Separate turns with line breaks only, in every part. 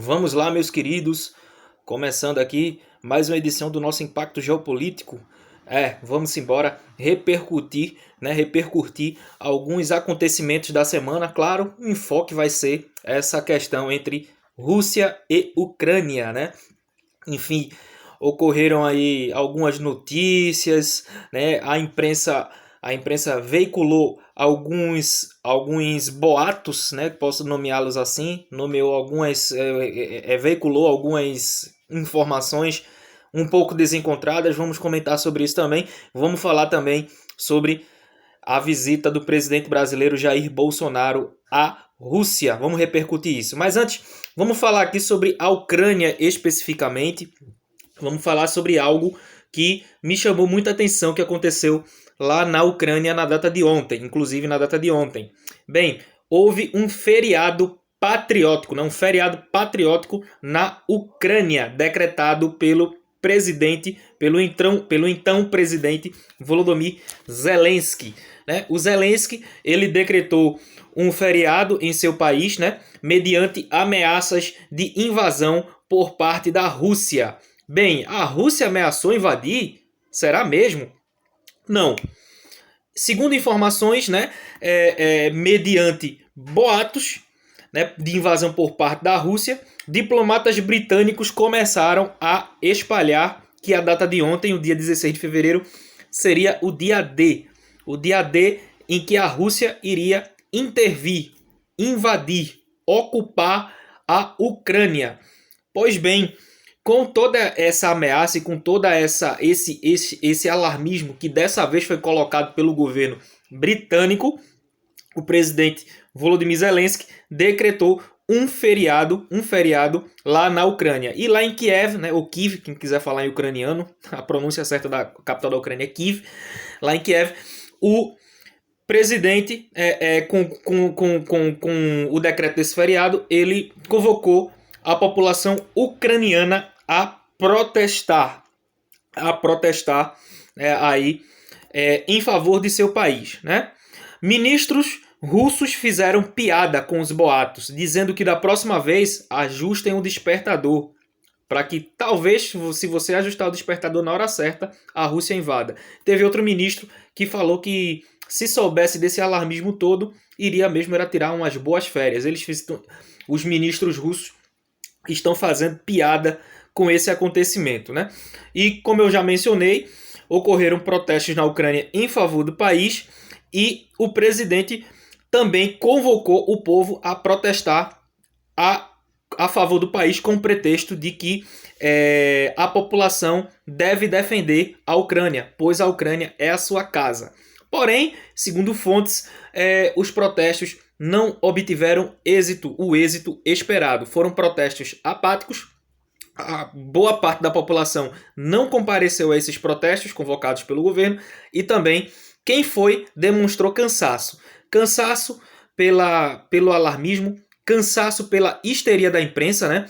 Vamos lá, meus queridos, começando aqui mais uma edição do nosso Impacto Geopolítico. Vamos embora repercutir alguns acontecimentos da semana. Claro, o enfoque vai ser essa questão entre Rússia e Ucrânia, né? Enfim, ocorreram aí algumas notícias, né? A imprensa veiculou alguns boatos, né? Posso nomeá-los assim, veiculou algumas informações um pouco desencontradas. Vamos comentar sobre isso também. Vamos falar também sobre a visita do presidente brasileiro Jair Bolsonaro à Rússia. Vamos repercutir isso. Mas antes, vamos falar aqui sobre a Ucrânia especificamente. Vamos falar sobre algo que me chamou muita atenção que aconteceu lá na Ucrânia na data de ontem, inclusive na data de ontem. Bem, houve um feriado patriótico, um feriado patriótico na Ucrânia, decretado pelo então presidente Volodymyr Zelensky. Né? O Zelensky, ele decretou um feriado em seu país, né, mediante ameaças de invasão por parte da Rússia. Bem, a Rússia ameaçou invadir? Será mesmo? Não. Segundo informações, né, mediante boatos, né, de invasão por parte da Rússia, diplomatas britânicos começaram a espalhar que a data de ontem, o dia 16 de fevereiro, seria o dia D. O dia D em que a Rússia iria intervir, invadir, ocupar a Ucrânia. Pois bem, com toda essa ameaça e com toda esse alarmismo que dessa vez foi colocado pelo governo britânico, o presidente Volodymyr Zelensky decretou um feriado lá na Ucrânia. E lá em Kiev, né, ou Kiev, quem quiser falar em ucraniano, a pronúncia certa da capital da Ucrânia é Kiev. Lá em Kiev, o presidente, com o decreto desse feriado, ele convocou a população ucraniana a protestar em favor de seu país, né? Ministros russos fizeram piada com os boatos, dizendo que da próxima vez ajustem o despertador, para que talvez, se você ajustar o despertador na hora certa, a Rússia invada. Teve outro ministro que falou que se soubesse desse alarmismo todo, iria mesmo era tirar umas boas férias. Os ministros russos estão fazendo piada com esse acontecimento, né? E como eu já mencionei, ocorreram protestos na Ucrânia em favor do país e o presidente também convocou o povo a protestar a favor do país com o pretexto de que a população deve defender a Ucrânia, pois a Ucrânia é a sua casa. Porém, segundo fontes, os protestos não obtiveram o êxito esperado. Foram protestos apáticos. A boa parte da população não compareceu a esses protestos convocados pelo governo e também quem foi demonstrou cansaço. Cansaço pelo alarmismo, cansaço pela histeria da imprensa, né?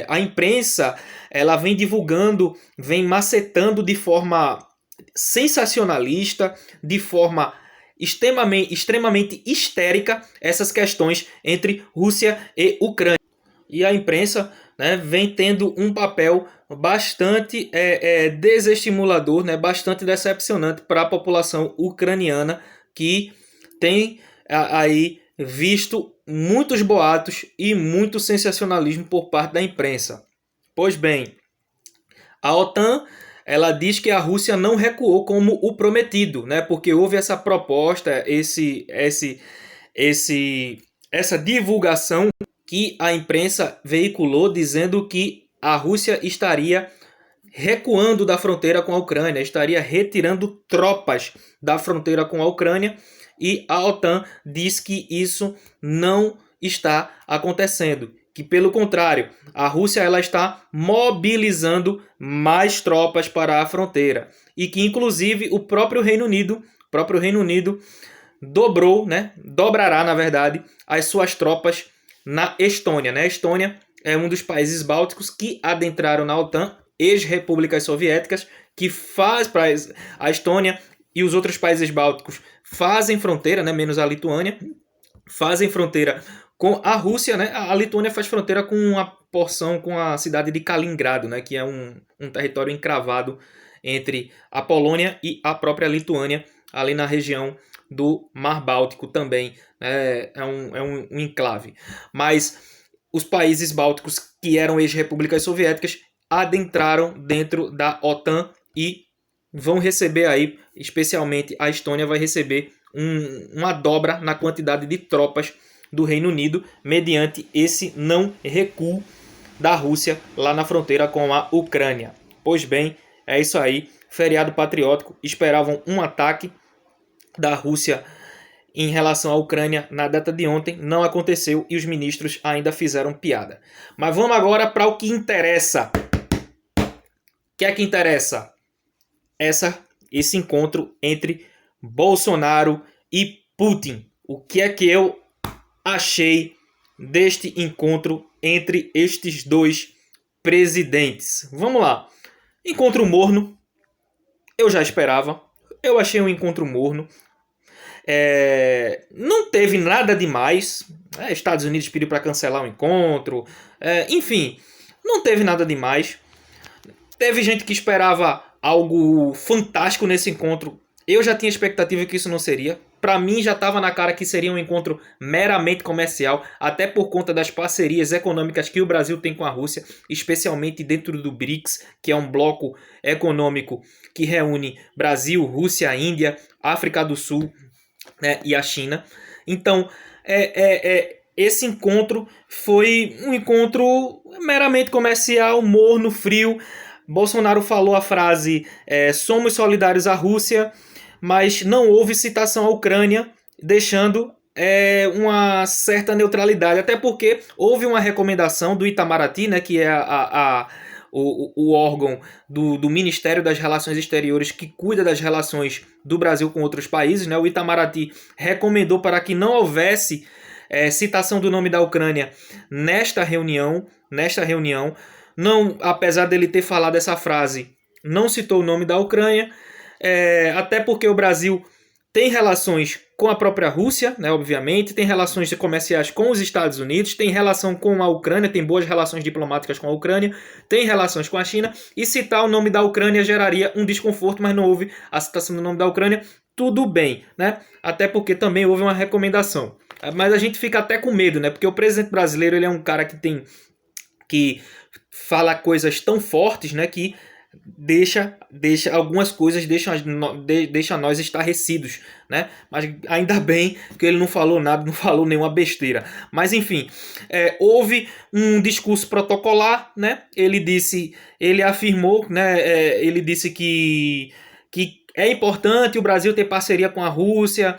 A imprensa, ela vem divulgando, vem macetando de forma sensacionalista, de forma extremamente histérica essas questões entre Rússia e Ucrânia. E a imprensa, né, vem tendo um papel bastante desestimulador, né, bastante decepcionante para a população ucraniana, que tem aí visto muitos boatos e muito sensacionalismo por parte da imprensa. Pois bem, a OTAN, ela diz que a Rússia não recuou como o prometido, né? Porque houve essa proposta, essa divulgação que a imprensa veiculou dizendo que a Rússia estaria recuando da fronteira com a Ucrânia, estaria retirando tropas da fronteira com a Ucrânia, e a OTAN diz que isso não está acontecendo, que pelo contrário, a Rússia ela está mobilizando mais tropas para a fronteira e que inclusive o próprio Reino Unido dobrará, na verdade, as suas tropas na Estônia. Né? A Estônia é um dos países bálticos que adentraram na OTAN, ex-repúblicas soviéticas, que faz para a Estônia e os outros países bálticos fazem fronteira, né, menos a Lituânia, fazem fronteira com a Rússia, né? A Lituânia faz fronteira com uma porção com a cidade de Kaliningrado, né? Que é um território encravado entre a Polônia e a própria Lituânia, ali na região do Mar Báltico também. É um enclave. Mas os países bálticos, que eram ex-repúblicas soviéticas, adentraram dentro da OTAN e vão receber aí, especialmente a Estônia vai receber uma dobra na quantidade de tropas do Reino Unido, mediante esse não recuo da Rússia lá na fronteira com a Ucrânia. Pois bem, é isso aí, feriado patriótico, esperavam um ataque da Rússia em relação à Ucrânia na data de ontem, não aconteceu e os ministros ainda fizeram piada. Mas vamos agora para o que interessa. O que é que interessa? Esse encontro entre Bolsonaro e Putin. O que é que eu achei deste encontro entre estes dois presidentes? Vamos lá. Encontro morno. Eu já esperava. Eu achei um encontro morno. Não teve nada demais. Estados Unidos pediu para cancelar o encontro. Enfim, não teve nada demais. Teve gente que esperava algo fantástico nesse encontro. Eu já tinha expectativa que isso não seria. Para mim já estava na cara que seria um encontro meramente comercial, até por conta das parcerias econômicas que o Brasil tem com a Rússia, especialmente dentro do BRICS, que é um bloco econômico que reúne Brasil, Rússia, Índia, África do Sul, né, e a China. Então, esse encontro foi um encontro meramente comercial, morno, frio. Bolsonaro falou a frase somos solidários à Rússia, mas não houve citação à Ucrânia, deixando uma certa neutralidade. Até porque houve uma recomendação do Itamaraty, né, que é o órgão do Ministério das Relações Exteriores que cuida das relações do Brasil com outros países, né? O Itamaraty recomendou para que não houvesse citação do nome da Ucrânia nesta reunião. Não, apesar dele ter falado essa frase, não citou o nome da Ucrânia, até porque o Brasil tem relações com a própria Rússia, né, obviamente, tem relações comerciais com os Estados Unidos, tem relação com a Ucrânia, tem boas relações diplomáticas com a Ucrânia, tem relações com a China, e citar o nome da Ucrânia geraria um desconforto, mas não houve a citação do nome da Ucrânia, tudo bem, né? Até porque também houve uma recomendação. Mas a gente fica até com medo, né? Porque o presidente brasileiro, ele é um cara que fala coisas tão fortes, né, que deixa algumas coisas deixa nós estarrecidos, né? Mas ainda bem que ele não falou nada, não falou nenhuma besteira. Mas enfim, houve um discurso protocolar, né? Ele afirmou, né? Ele disse que é importante o Brasil ter parceria com a Rússia,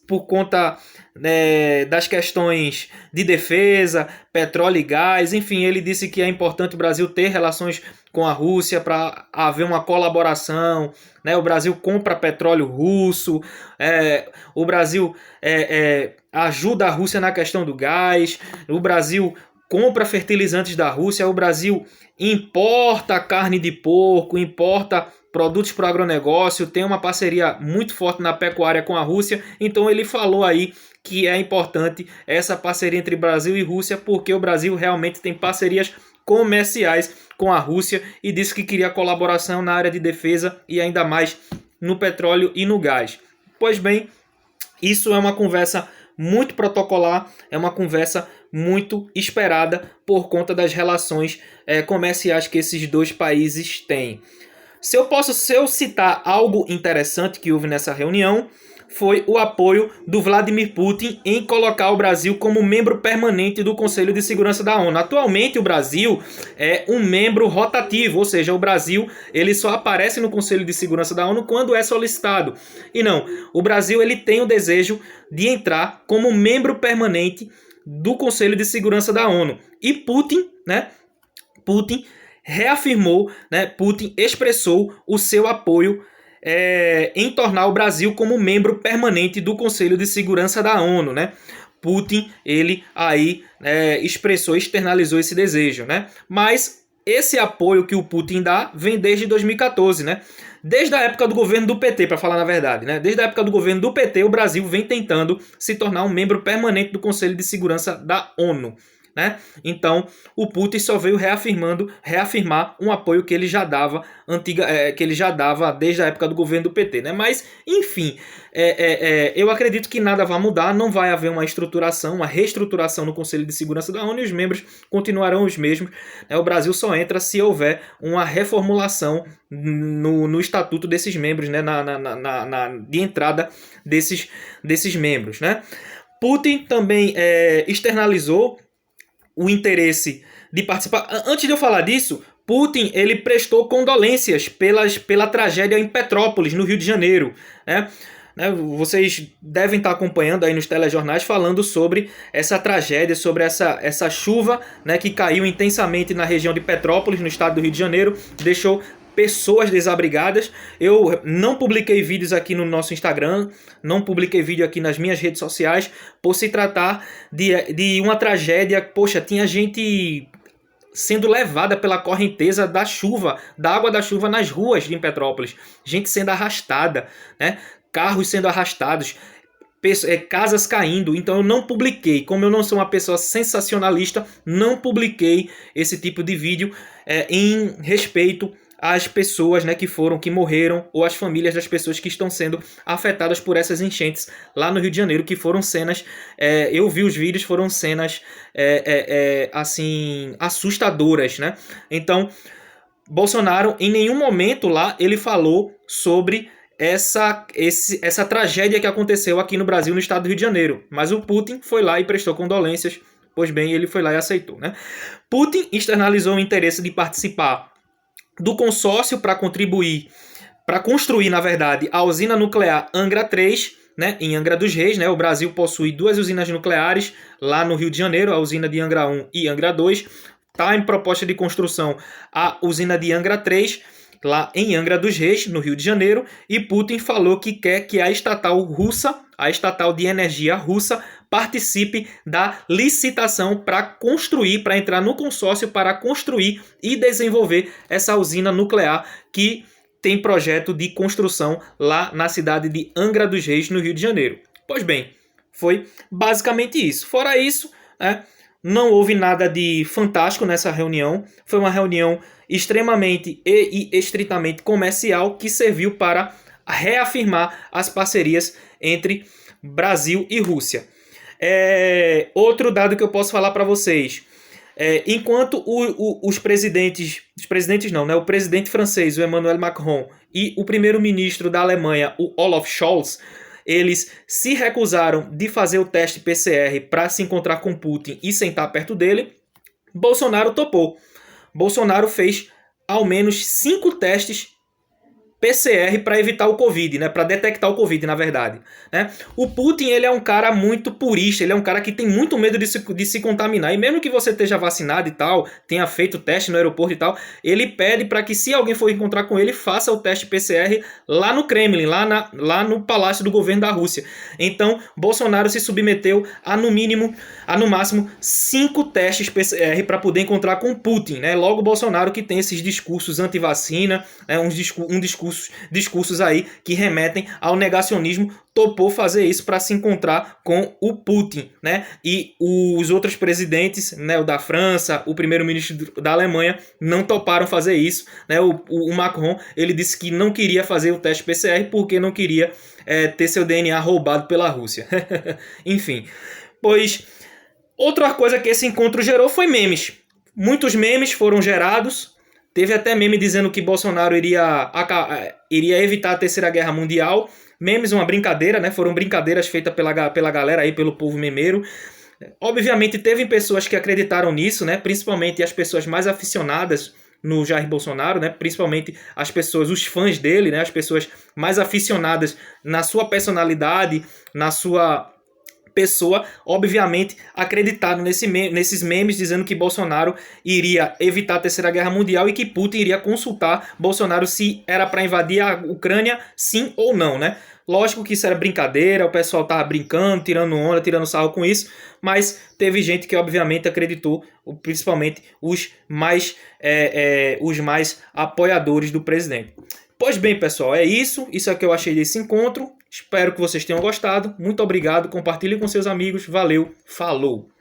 por conta das questões de defesa, petróleo e gás, enfim, ele disse que é importante o Brasil ter relações com a Rússia para haver uma colaboração, né? O Brasil compra petróleo russo, o Brasil ajuda a Rússia na questão do gás, o Brasil compra fertilizantes da Rússia, o Brasil importa carne de porco, importa produtos para o agronegócio, tem uma parceria muito forte na pecuária com a Rússia, então ele falou aí que é importante essa parceria entre Brasil e Rússia, porque o Brasil realmente tem parcerias comerciais com a Rússia e disse que queria colaboração na área de defesa e ainda mais no petróleo e no gás. Pois bem, isso é uma conversa muito protocolar, é uma conversa muito esperada por conta das relações comerciais que esses dois países têm. Se eu citar algo interessante que houve nessa reunião, foi o apoio do Vladimir Putin em colocar o Brasil como membro permanente do Conselho de Segurança da ONU. Atualmente o Brasil é um membro rotativo, ou seja, o Brasil ele só aparece no Conselho de Segurança da ONU quando é solicitado. E não, o Brasil ele tem o desejo de entrar como membro permanente do Conselho de Segurança da ONU. E Putin reafirmou, né, Putin expressou o seu apoio em tornar o Brasil como membro permanente do Conselho de Segurança da ONU, né? Putin, ele aí externalizou esse desejo, né? Mas esse apoio que o Putin dá vem desde 2014, né? Desde a época do governo do PT, para falar na verdade, né? Desde a época do governo do PT, o Brasil vem tentando se tornar um membro permanente do Conselho de Segurança da ONU. Né? Então, o Putin só veio reafirmar um apoio que ele já dava desde a época do governo do PT, né? Mas, enfim, eu acredito que nada vai mudar, não vai haver uma reestruturação no Conselho de Segurança da ONU e os membros continuarão os mesmos. Né? O Brasil só entra se houver uma reformulação no estatuto desses membros, né? De entrada desses membros, né? Putin também externalizou o interesse de participar. Antes de eu falar disso, Putin ele prestou condolências pela tragédia em Petrópolis, no Rio de Janeiro. Né? Vocês devem estar acompanhando aí nos telejornais falando sobre essa tragédia, sobre essa chuva, né, que caiu intensamente na região de Petrópolis, no estado do Rio de Janeiro, deixou pessoas desabrigadas. Eu não publiquei vídeos aqui no nosso Instagram, não publiquei vídeo aqui nas minhas redes sociais, por se tratar de uma tragédia. Poxa, tinha gente sendo levada pela correnteza da chuva, da água da chuva nas ruas de Petrópolis, gente sendo arrastada, né? Carros sendo arrastados, casas caindo. Então eu não publiquei, como eu não sou uma pessoa sensacionalista, não publiquei esse tipo de vídeo em respeito às pessoas, né, que morreram, ou às famílias das pessoas que estão sendo afetadas por essas enchentes lá no Rio de Janeiro, que foram cenas, eu vi os vídeos, foram cenas assim, assustadoras, né? Então, Bolsonaro, em nenhum momento lá, ele falou sobre essa tragédia que aconteceu aqui no Brasil, no estado do Rio de Janeiro. Mas o Putin foi lá e prestou condolências. Pois bem, ele foi lá e aceitou, né? Putin externalizou o interesse de participar do consórcio para construir, na verdade, a usina nuclear Angra 3, né, em Angra dos Reis. Né? O Brasil possui 2 usinas nucleares lá no Rio de Janeiro, a usina de Angra 1 e Angra 2. Está em proposta de construção a usina de Angra 3, lá em Angra dos Reis, no Rio de Janeiro, e Putin falou que quer que a estatal russa, a estatal de energia russa, participe da licitação para entrar no consórcio para construir e desenvolver essa usina nuclear que tem projeto de construção lá na cidade de Angra dos Reis, no Rio de Janeiro. Pois bem, foi basicamente isso. Fora isso, né, não houve nada de fantástico nessa reunião. Foi uma reunião extremamente e estritamente comercial que serviu para reafirmar as parcerias entre Brasil e Rússia. Outro dado que eu posso falar para vocês. Enquanto o presidente francês, o Emmanuel Macron, e o primeiro-ministro da Alemanha, o Olaf Scholz, eles se recusaram de fazer o teste PCR para se encontrar com Putin e sentar perto dele, Bolsonaro topou. Bolsonaro fez ao menos 5 testes PCR para evitar o Covid, né? Para detectar o Covid, na verdade. Né? O Putin, ele é um cara muito purista, ele é um cara que tem muito medo de se contaminar. E mesmo que você esteja vacinado e tal, tenha feito teste no aeroporto e tal, ele pede para que, se alguém for encontrar com ele, faça o teste PCR lá no Kremlin, lá no palácio do governo da Rússia. Então, Bolsonaro se submeteu a, no máximo, 5 testes PCR para poder encontrar com Putin. Né? Logo, Bolsonaro, que tem esses discursos anti-vacina, discursos aí que remetem ao negacionismo, topou fazer isso para se encontrar com o Putin, né? E os outros presidentes, né, o da França, o primeiro-ministro da Alemanha, não toparam fazer isso, né? O Macron, ele disse que não queria fazer o teste PCR porque não queria ter seu DNA roubado pela Rússia. Enfim, pois outra coisa que esse encontro gerou foi memes. Muitos memes foram gerados. Teve até meme dizendo que Bolsonaro iria evitar a Terceira Guerra Mundial. Memes, uma brincadeira, né? Foram brincadeiras feitas pela galera aí, pelo povo memeiro. Obviamente, teve pessoas que acreditaram nisso, né? Principalmente as pessoas mais aficionadas no Jair Bolsonaro, né? Principalmente as pessoas, os fãs dele, né? As pessoas mais aficionadas na sua personalidade, na sua pessoa, obviamente, acreditaram nesses memes dizendo que Bolsonaro iria evitar a Terceira Guerra Mundial e que Putin iria consultar Bolsonaro se era para invadir a Ucrânia, sim ou não, né? Lógico que isso era brincadeira, o pessoal tava brincando, tirando onda, tirando sarro com isso, mas teve gente que obviamente acreditou, principalmente os mais apoiadores do presidente. Pois bem, pessoal, é isso. Isso é o que eu achei desse encontro. Espero que vocês tenham gostado. Muito obrigado. Compartilhe com seus amigos. Valeu. Falou.